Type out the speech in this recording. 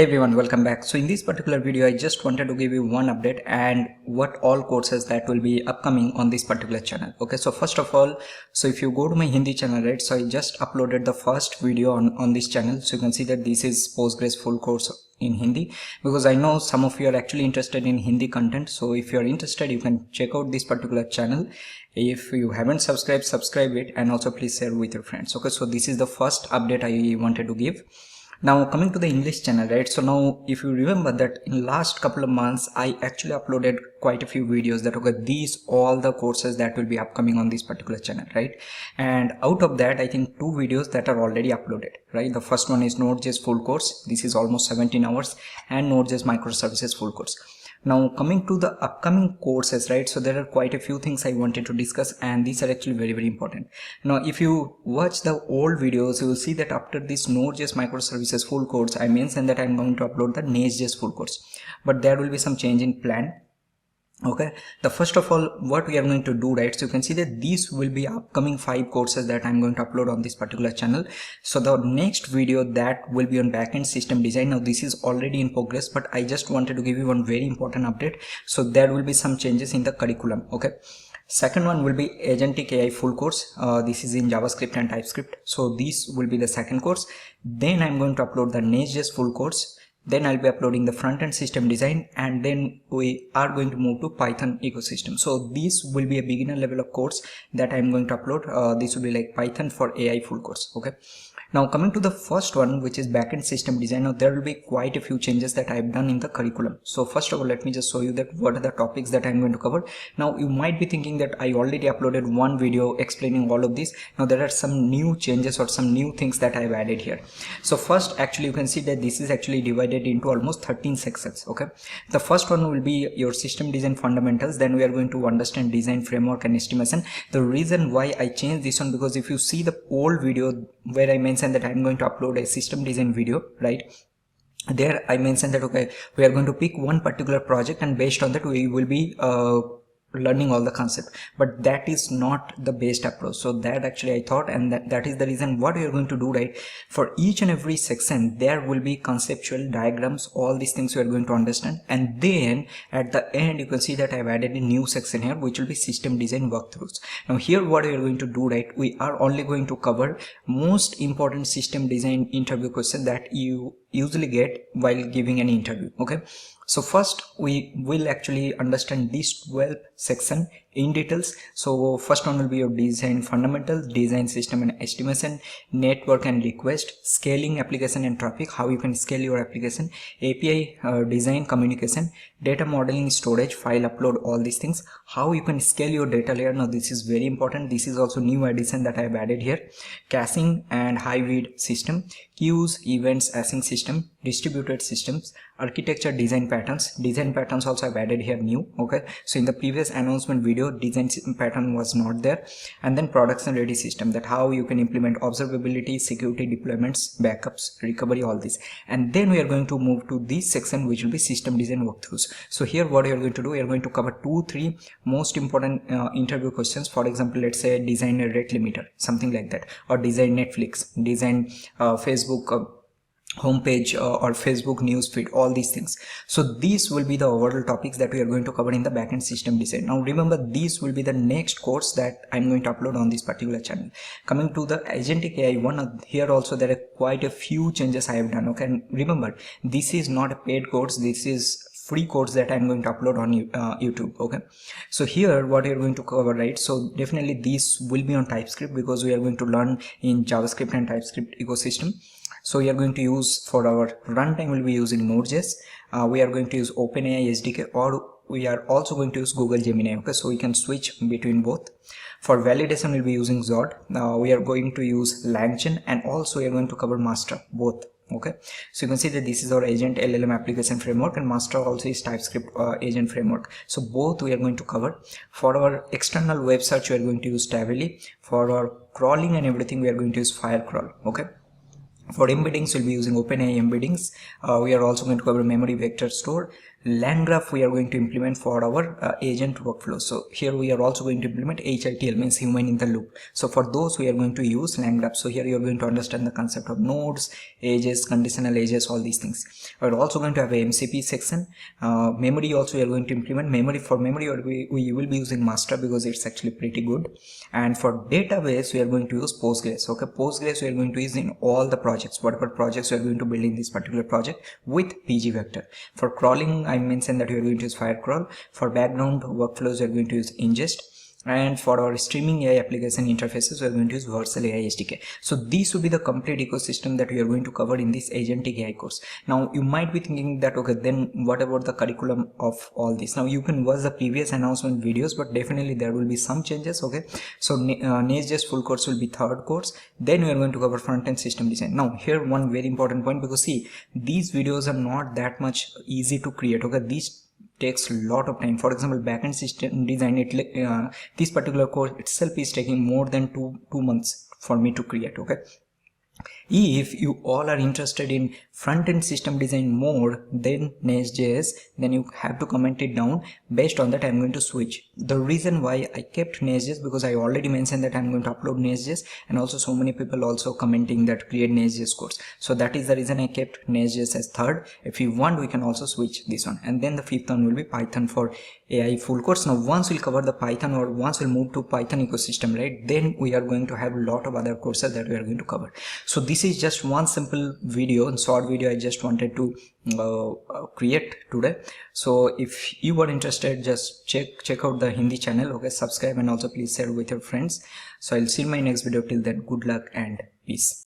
Hey everyone, welcome back. So in this particular video, I just wanted to give you one update and what all courses that will be upcoming on this particular channel. Okay, so first of all, so if you go to my Hindi channel, right, so I just uploaded the first video on this channel. So you can see that this is Postgres Full Course in Hindi, because I know some of you are actually interested in Hindi content. So if you are interested, you can check out this particular channel. If you haven't subscribed, subscribe it, and also please share with your friends. Okay, so this is the first update I wanted to give. Now coming to the English channel, right, so now if you remember that in last couple of months I actually uploaded quite a few videos that okay, these all the courses that will be upcoming on this particular channel, right? And out of that I think two videos that are already uploaded, right? The first one is Node.js Full Course. This is almost 17 hours, and Node.js Microservices Full Course. Now coming to the upcoming courses, right, so there are quite a few things I wanted to discuss, and these are actually very important. Now if you watch the old videos, you will see that after this Node.js Microservices Full Course, I mentioned that I'm going to upload the NestJS Full Course, but there will be some change in plan. Okay, the first of all, what we are going to do, right, so you can see that these will be upcoming 5 courses that I'm going to upload on this particular channel. So the next video that will be on Backend System Design. Now this is already in progress, but I just wanted to give you one very important update. So there will be some changes in the curriculum. Okay, second one will be Agentic AI Full Course. This is in JavaScript and TypeScript. So this will be the second course. Then I'm going to upload the NestJS Full Course. Then I'll be uploading the Frontend System Design, and then we are going to move to Python ecosystem. So this will be a beginner level of course that I'm going to upload. This will be like Python for AI Full Course. Okay, now coming to the first one, which is Backend System Design. Now there will be quite a few changes that I've done in the curriculum. So first of all, let me just show you that what are the topics that I'm going to cover. Now you might be thinking that I already uploaded one video explaining all of this. Now there are some new changes or some new things that I've added here. So first, actually you can see that this is actually divided into almost 13 sections. Okay, the first one will be your system design fundamentals. Then we are going to understand design framework and estimation. The reason why I changed this one, because if you see the old video where I mentioned that I'm going to upload a system design video, right, there I mentioned that okay, we are going to pick one particular project, and based on that we will be learning all the concept, but that is not the best approach. So that actually I thought, and that is the reason what we are going to do, right, for each and every section there will be conceptual diagrams, all these things we are going to understand, and then at the end you can see that I have added a new section here which will be system design walkthroughs. Now here what we are going to do, right, we are only going to cover most important system design interview question that you usually get while giving an interview. Okay, so first we will actually understand these 12 section in details. So first one will be your design fundamentals, design system and estimation, network and request, scaling application and traffic, how you can scale your application, API design, communication, data modeling, storage, file upload, all these things, how you can scale your data layer. Now this is very important. This is also new addition that I have added here. Caching and high-read system, queues, events, async system, distributed systems, architecture, design patterns. Design patterns also I've added here new. Okay, so in the previous announcement video design pattern was not there. And then production ready system, that how you can implement observability, security deployments, backups, recovery, all this. And then we are going to move to this section which will be system design walkthroughs. So here what you are going to do, you are going to cover 2-3 most important interview questions. For example, let's say design a rate limiter, something like that, or design Netflix, design Facebook homepage or Facebook newsfeed, all these things. So these will be the overall topics that we are going to cover in the backend system design. Now remember, these will be the next course that I'm going to upload on this particular channel. Coming to the Agentic AI one, here also there are quite a few changes I have done. Okay, and remember, this is not a paid course, this is free course that I'm going to upload on YouTube. Okay, so here what you're going to cover, right, so definitely this will be on TypeScript, because we are going to learn in JavaScript and TypeScript ecosystem. So we are going to use, for our runtime we'll be using Node.js. We are going to use OpenAI SDK, or we are also going to use Google Gemini. Okay, so we can switch between both. For validation we'll be using Zod. We are going to use LangChain, and also we are going to cover master both. Okay, so you can see that this is our agent LLM application framework, and master also is TypeScript agent framework. So both we are going to cover. For our external web search we are going to use Tavily. For our crawling and everything we are going to use Firecrawl. Okay, for embeddings we'll be using OpenAI embeddings. We are also going to cover memory vector store, LangGraph we are going to implement for our agent workflow. So here we are also going to implement HITL, means human in the loop. So for those we are going to use LangGraph. So here you are going to understand the concept of nodes, edges, conditional edges, all these things. We're also going to have a MCP section. Memory also we are going to implement memory. For memory we will be using master because it's actually pretty good. And for database we are going to use Postgres. Okay, Postgres we are going to use in all the projects, whatever projects we are going to build in this particular project with PG vector. For crawling I mentioned that we are going to use Firecrawl. For background workflows we are going to use ingest. And for our streaming AI application interfaces we are going to use Versal AI SDK. So these would be the complete ecosystem that we are going to cover in this Agentic AI course. Now you might be thinking that okay, then what about the curriculum of all this? Now you can watch the previous announcement videos, but definitely there will be some changes. Okay, so NestJS full course will be third course. Then we are going to cover Frontend System Design. Now here one very important point, because see, these videos are not that much easy to create. Okay, these takes a lot of time. For example, Backend System Design, this particular course itself is taking more than two months for me to create. Okay, if you all are interested in front-end system design more than NestJS, then you have to comment it down. Based on that I'm going to switch. The reason why I kept NestJS, because I already mentioned that I'm going to upload NestJS, and also so many people also commenting that create NestJS course. So that is the reason I kept NestJS as third. If you want we can also switch this one, and then the fifth one will be Python for AI full course. Now once we'll cover the Python, or once we'll move to Python ecosystem, right, then we are going to have a lot of other courses that we are going to cover. So this is just one simple video, and short video I just wanted to create today. So if you are interested, just check out the Hindi channel. Okay, subscribe, and also please share with your friends. So I'll see you in my next video. Till then, good luck and peace.